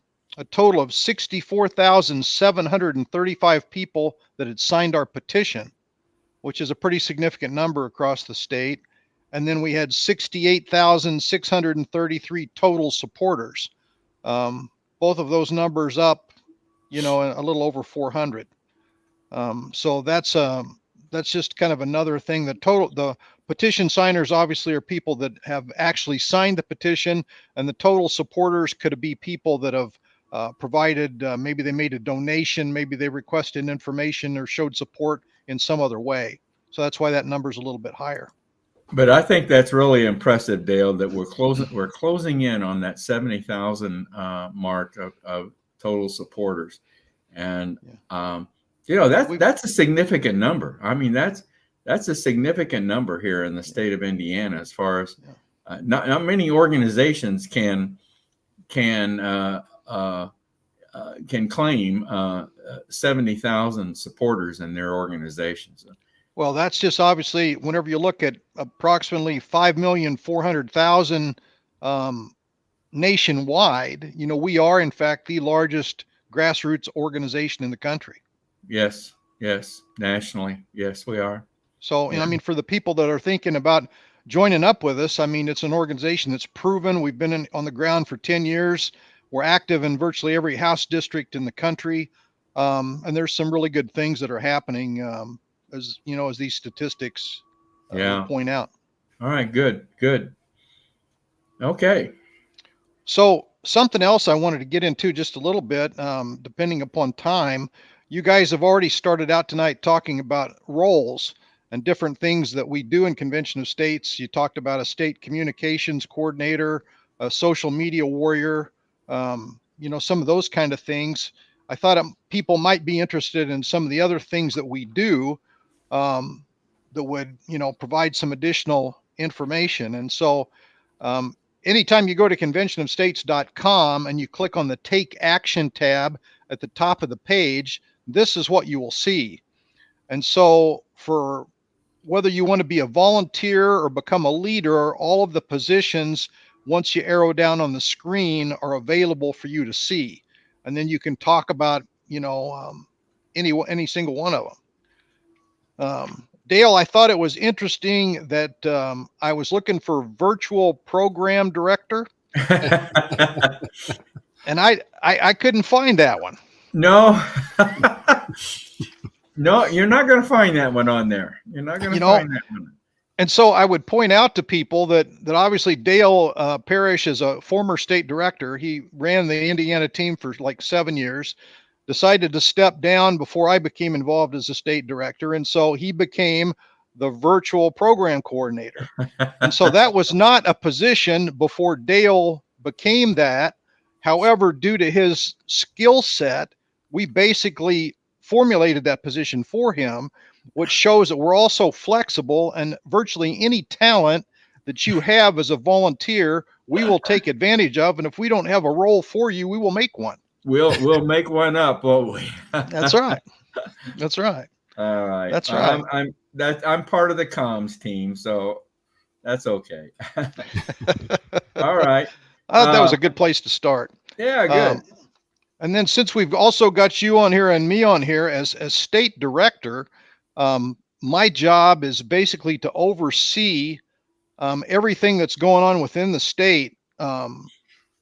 total of 64,735 people that had signed our petition, which is a pretty significant number across the state. And then we had 68,633 total supporters. Both of those numbers up, a little over 400. So that's just kind of another thing. The petition signers obviously are people that have actually signed the petition, and the total supporters could be people that have provided, maybe they made a donation, maybe they requested information or showed support in some other way. So that's why that number is a little bit higher. But I think that's really impressive, Dale, that we're closing in on that 70,000 mark of total supporters, and that's a significant number. I mean, that's a significant number here in the state of Indiana, as far as not many organizations can claim 70,000 supporters in their organizations. Well, that's just obviously, whenever you look at approximately 5,400,000 nationwide, we are in fact the largest grassroots organization in the country. Yes, nationally, yes, we are. So, and I mean, for the people that are thinking about joining up with us, I mean, it's an organization that's proven. We've been on the ground for 10 years. We're active in virtually every House district in the country. And there's some really good things that are happening, as these statistics point out. All right, good. Okay. So something else I wanted to get into just a little bit, depending upon time. You guys have already started out tonight talking about roles and different things that we do in Convention of States. You talked about a state communications coordinator, a social media warrior, some of those kind of things. I thought people might be interested in some of the other things that we do that would, provide some additional information. And so anytime you go to conventionofstates.com and you click on the Take Action tab at the top of the page, this is what you will see. And so for whether you want to be a volunteer or become a leader, all of the positions, once you arrow down on the screen, are available for you to see. And then you can talk about, any single one of them. Dale, I thought it was interesting that I was looking for virtual program director, and I couldn't find that one. No, no, you're not going to find that one on there. You're not going to find that one. And so I would point out to people that obviously Dale Parrish is a former state director. He ran the Indiana team for like 7 years, decided to step down before I became involved as a state director. And so he became the virtual program coordinator. And so that was not a position before Dale became that. However, due to his skill set, we basically formulated that position for him, which shows that we're also flexible, and virtually any talent that you have as a volunteer, we will take advantage of. And if we don't have a role for you, we will make one. We'll make one up, won't we? That's right. That's right. All right. That's right. I'm part of the comms team, so that's okay. All right. I thought that was a good place to start. Yeah, good. And then since we've also got you on here and me on here as state director, my job is basically to oversee everything that's going on within the state,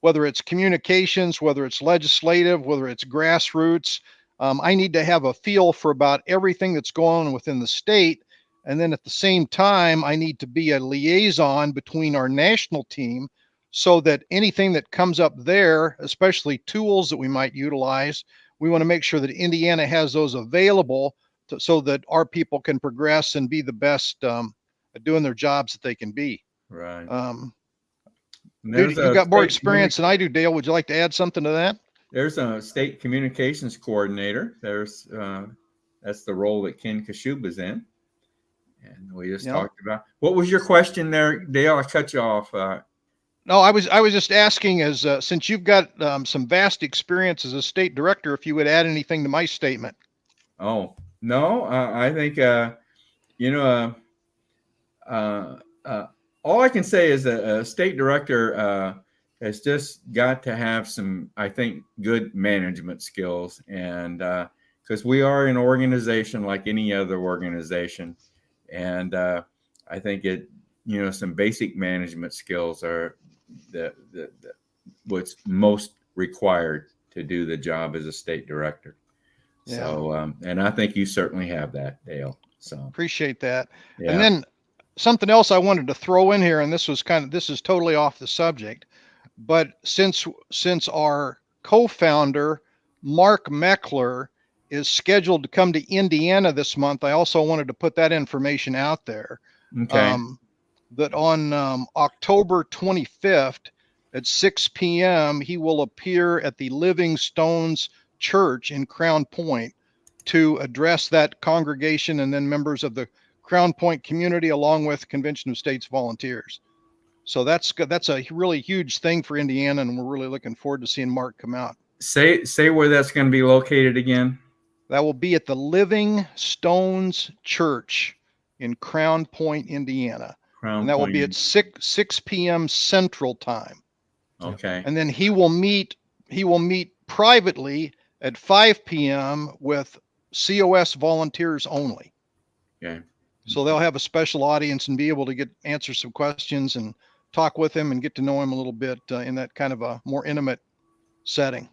whether it's communications, whether it's legislative, whether it's grassroots. I need to have a feel for about everything that's going on within the state. And then at the same time, I need to be a liaison between our national team so that anything that comes up there, especially tools that we might utilize, we want to make sure that Indiana has those available so that our people can progress and be the best at doing their jobs that they can be. Right. Dude, you got more experience than I do, Dale. Would you like to add something to that? There's a state communications coordinator. There's that's the role that Ken Kashuba's in. And we just talked about. What was your question there, Dale? I cut you off. No, I was just asking, as since you've got some vast experience as a state director, if you would add anything to my statement. Oh no, I think all I can say is a state director has just got to have some, I think, good management skills, and because we are an organization like any other organization, and I think some basic management skills are what's most required to do the job as a state director. Yeah. So, and I think you certainly have that, Dale. So appreciate that. Yeah. And then something else I wanted to throw in here, and this is totally off the subject, but since our co-founder Mark Meckler is scheduled to come to Indiana this month, I also wanted to put that information out there. Okay. That on October 25th at 6 p.m. he will appear at the Living Stones Church in Crown Point to address that congregation and then members of the Crown Point community, along with Convention of States volunteers. So that's a really huge thing for Indiana, and we're really looking forward to seeing Mark come out. Say where that's going to be located again. That will be at the Living Stones Church in Crown Point, Indiana. And that will be at 6 p.m. Central Time. Okay. And then he will meet privately at 5 p.m. with COS volunteers only. Okay. So they'll have a special audience and be able to answer some questions and talk with him and get to know him a little bit in that kind of a more intimate setting.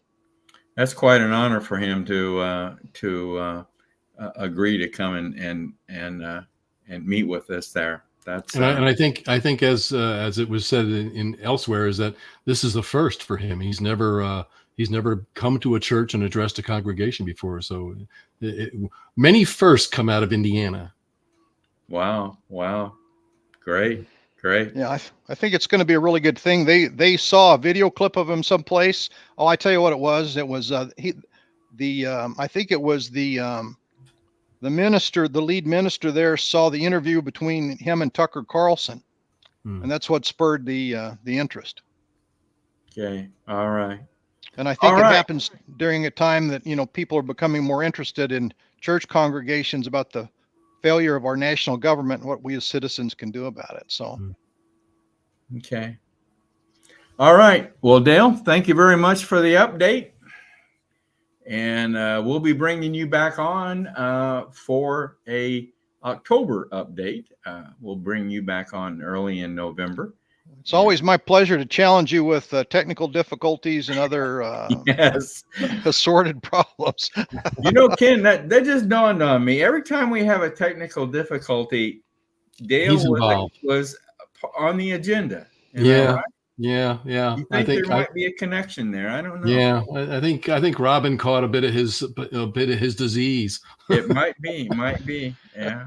That's quite an honor for him to agree to come and meet with us there. That's and I think as it was said in elsewhere, is that this is a first for him. He's never come to a church and addressed a congregation before. So many firsts come out of Indiana. Wow. Great. Yeah, I think it's going to be a really good thing. They saw a video clip of him someplace. Oh, I tell you what it was. It was I think it was the minister, the lead minister there, saw the interview between him and Tucker Carlson, and that's what spurred the interest. Okay. All right. And I think it happens during a time that people are becoming more interested in church congregations about the failure of our national government and what we as citizens can do about it. So, okay. All right. Well, Dale, thank you very much for the update. And we'll be bringing you back on for a October update. We'll bring you back on early in November. It's always my pleasure to challenge you with technical difficulties and other assorted problems. Ken, that just dawned on me. Every time we have a technical difficulty, Dale was on the agenda. Yeah. Right? Yeah. I think there might be a connection there. I don't know. Yeah, I think Robin caught a bit of his disease. It might be. Yeah.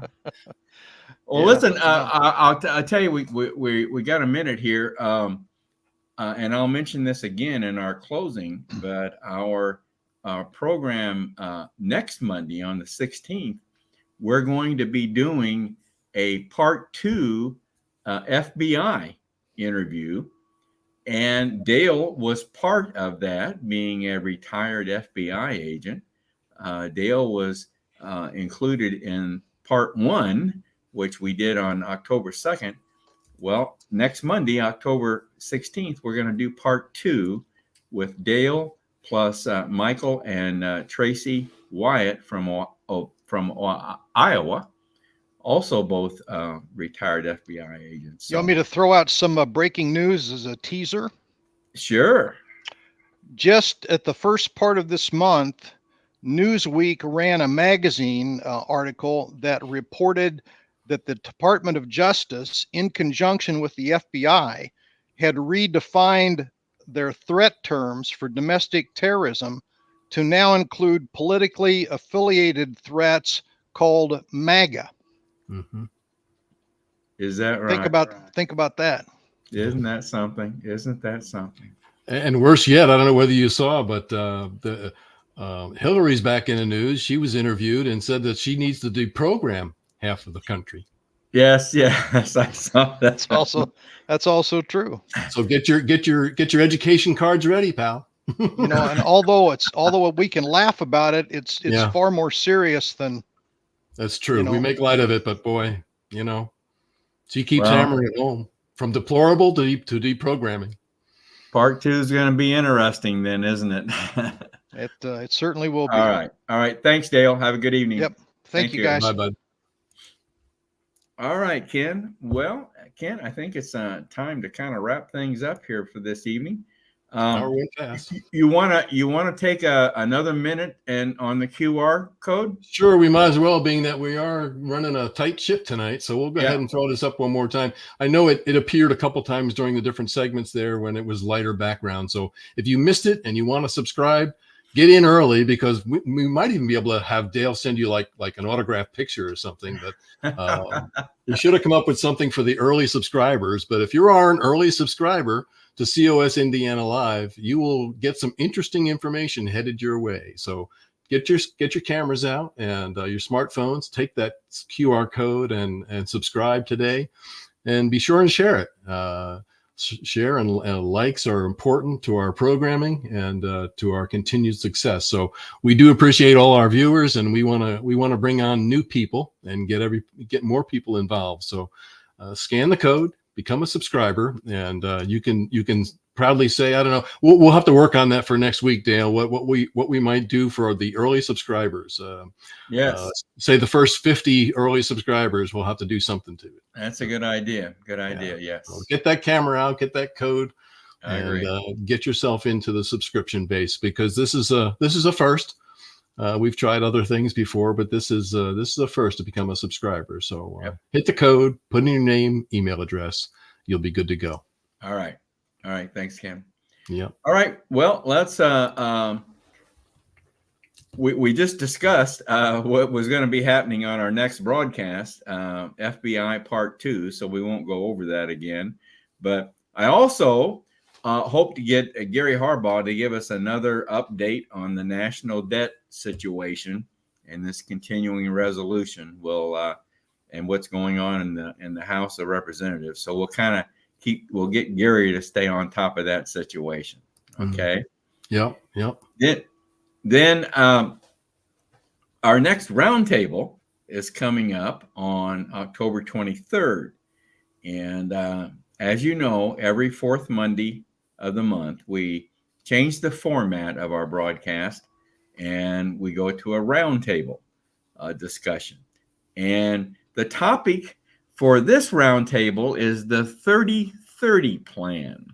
Well, listen. I'll tell you, we got a minute here, and I'll mention this again in our closing. But our program next Monday on the 16th, we're going to be doing a part 2 FBI interview. And Dale was part of that, being a retired FBI agent. Dale was included in part 1, which we did on October 2nd. Well, next Monday, October 16th, we're going to do part 2 with Dale plus Michael and Tracy Wyatt from Iowa, also both retired FBI agents. You want me to throw out some breaking news as a teaser? Sure. Just at the first part of this month, Newsweek ran a magazine article that reported that the Department of Justice, in conjunction with the FBI, had redefined their threat terms for domestic terrorism to now include politically affiliated threats called MAGA. Mm-hmm. Is that right? Think about that. Isn't that something? Isn't that something? And worse yet, I don't know whether you saw, but Hillary's back in the news. She was interviewed and said that she needs to deprogram half of the country. Yes, I saw that. That's also true. So get your education cards ready, pal. And although we can laugh about it, it's far more serious than. That's true. We make light of it, but boy, she keeps hammering it home, from deplorable to deprogramming. Part 2 is going to be interesting then, isn't it? It certainly will be. All right. Thanks, Dale. Have a good evening. Yep. Thank you, guys. Bye, bud. All right, Ken. Well, Ken, I think it's time to kind of wrap things up here for this evening. You wanna take another minute and on the QR code? Sure, we might as well, being that we are running a tight ship tonight. So we'll go ahead and throw this up one more time. I know it appeared a couple times during the different segments there when it was lighter background. So if you missed it and you want to subscribe, get in early, because we might even be able to have Dale send you like an autographed picture or something. But we should have come up with something for the early subscribers. But if you are an early subscriber to COS Indiana Live, you will get some interesting information headed your way. So get your cameras out and your smartphones, take that QR code and subscribe today, and be sure and share it. Share and likes are important to our programming and to our continued success. So we do appreciate all our viewers, and we want to bring on new people and get more people involved. So scan the code, become a subscriber, and you can proudly say, I don't know, we'll have to work on that for next week, Dale. What we might do for the early subscribers. Yes. Say the first 50 early subscribers, we'll have to do something to it. That's a good idea. Good idea. Yes. So get that camera out, get that code, and get yourself into the subscription base, because this is a first. We've tried other things before, but this is a first to become a subscriber. So hit the code, put in your name, email address, you'll be good to go. All right. Thanks, Ken. Yeah. All right. Well, let's. We just discussed what was going to be happening on our next broadcast, FBI Part 2. So we won't go over that again. But I also hope to get Gary Harbaugh to give us another update on the national debt situation and this continuing resolution. And what's going on in the House of Representatives. So we'll get Gary to stay on top of that situation. Okay. Yep. Then our next roundtable is coming up on October 23rd. And as you know, every fourth Monday of the month, we change the format of our broadcast and we go to a roundtable discussion. And the topic for this roundtable is the 30-30 plan.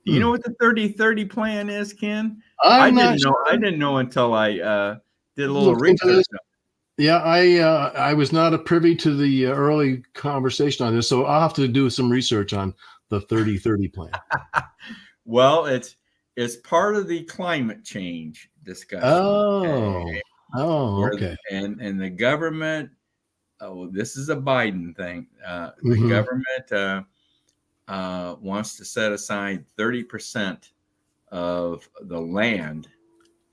Do you know what the 30-30 plan is, Ken? I didn't know until I did a little research. Yeah, I was not privy to the early conversation on this, so I'll have to do some research on the 30-30 plan. Well, it's part of the climate change discussion. Okay. And the government. Oh, this is a Biden thing. The government wants to set aside 30% of the land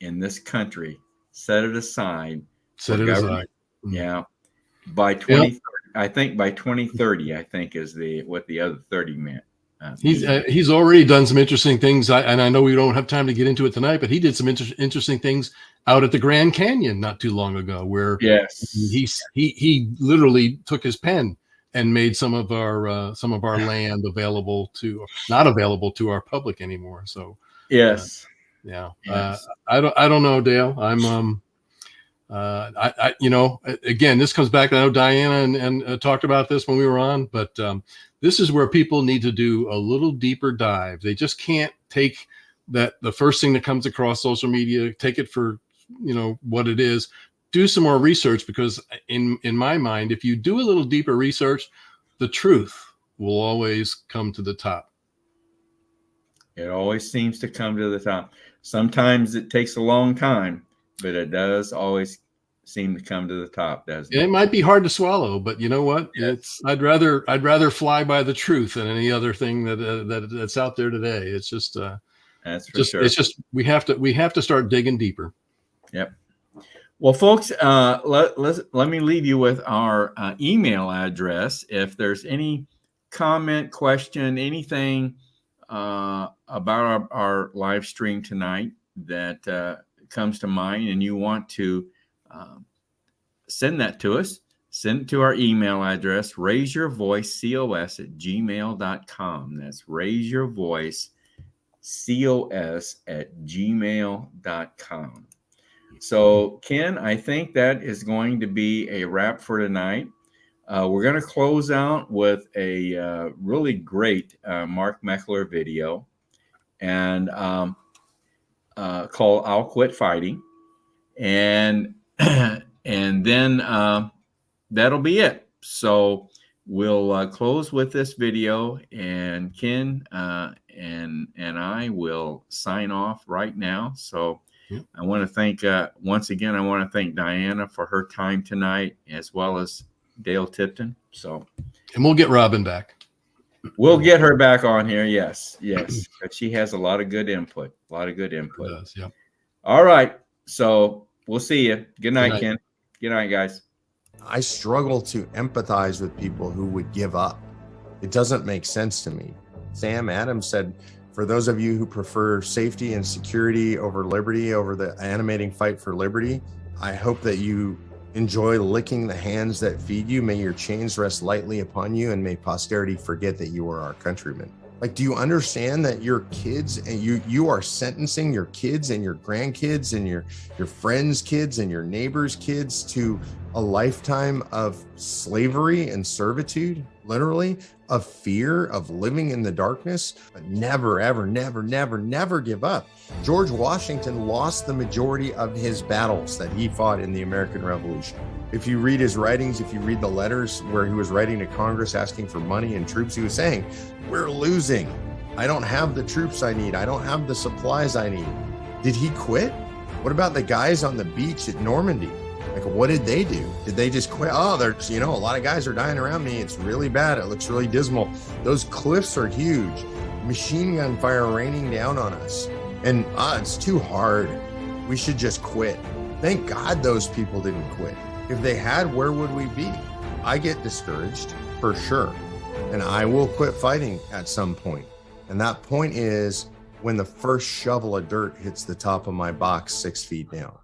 in this country. Set it aside. Yeah. By 2030, I think by 2030, I think is what the other 30 meant. He's already done some interesting things, and I know we don't have time to get into it tonight, but he did some interesting things out at the Grand Canyon not too long ago, where he literally took his pen and made some of our land not available to our public anymore. So Yeah. Yes. I don't know, Dale. You know, again, this comes back. I know Diana and talked about this when we were on, but this is where people need to do a little deeper dive. They just can't take the first thing that comes across social media, take it for, you know, what it is. Do some more research, because in my mind, if you do a little deeper research, the truth will always come to the top. It always seems to come to the top. Sometimes it takes a long time, but it does always seem to come to the top, doesn't it? It might be hard to swallow, but you know what? Yes. I'd rather fly by the truth than any other thing that's out there today. It's just That's for sure. It's just we have to start digging deeper. Yep. Well, folks, let me leave you with our email address. If there's any comment, question, anything about our live stream tonight that comes to mind, and you want to send that to us, send it to our email address, raiseyourvoicecos@gmail.com. That's raiseyourvoicecos@gmail.com. So, Ken, I think that is going to be a wrap for tonight. We're going to close out with a really great Mark Meckler video, and called "I'll Quit Fighting," and then that'll be it. So we'll close with this video, and Ken and I will sign off right now. So. Yep. I want to thank, once again, I want to thank Diana for her time tonight, as well as Dale Tipton. So, and we'll get Robin back. We'll get her back on here. Yes. But she has a lot of good input. Does, yeah. All right. So we'll see you. Good night, Ken. Good night, guys. I struggle to empathize with people who would give up. It doesn't make sense to me. Sam Adams said, for those of you who prefer safety and security over liberty, over the animating fight for liberty, I hope that you enjoy licking the hands that feed you. May your chains rest lightly upon you, and may posterity forget that you are our countrymen. Like, do you understand that your kids and you are sentencing your kids and your grandkids and your friends' kids and your neighbors' kids to a lifetime of slavery and servitude, literally, of fear, of living in the darkness? But never, ever, never, never, never give up. George Washington lost the majority of his battles that he fought in the American Revolution. If you read his writings, if you read the letters where he was writing to Congress asking for money and troops, he was saying, we're losing. I don't have the troops I need. I don't have the supplies I need. Did he quit? What about the guys on the beach at Normandy? Like, what did they do? Did they just quit? Oh, there's, a lot of guys are dying around me. It's really bad. It looks really dismal. Those cliffs are huge. Machine gun fire raining down on us. And it's too hard. We should just quit. Thank God those people didn't quit. If they had, where would we be? I get discouraged, for sure. And I will quit fighting at some point. And that point is when the first shovel of dirt hits the top of my box 6 feet down.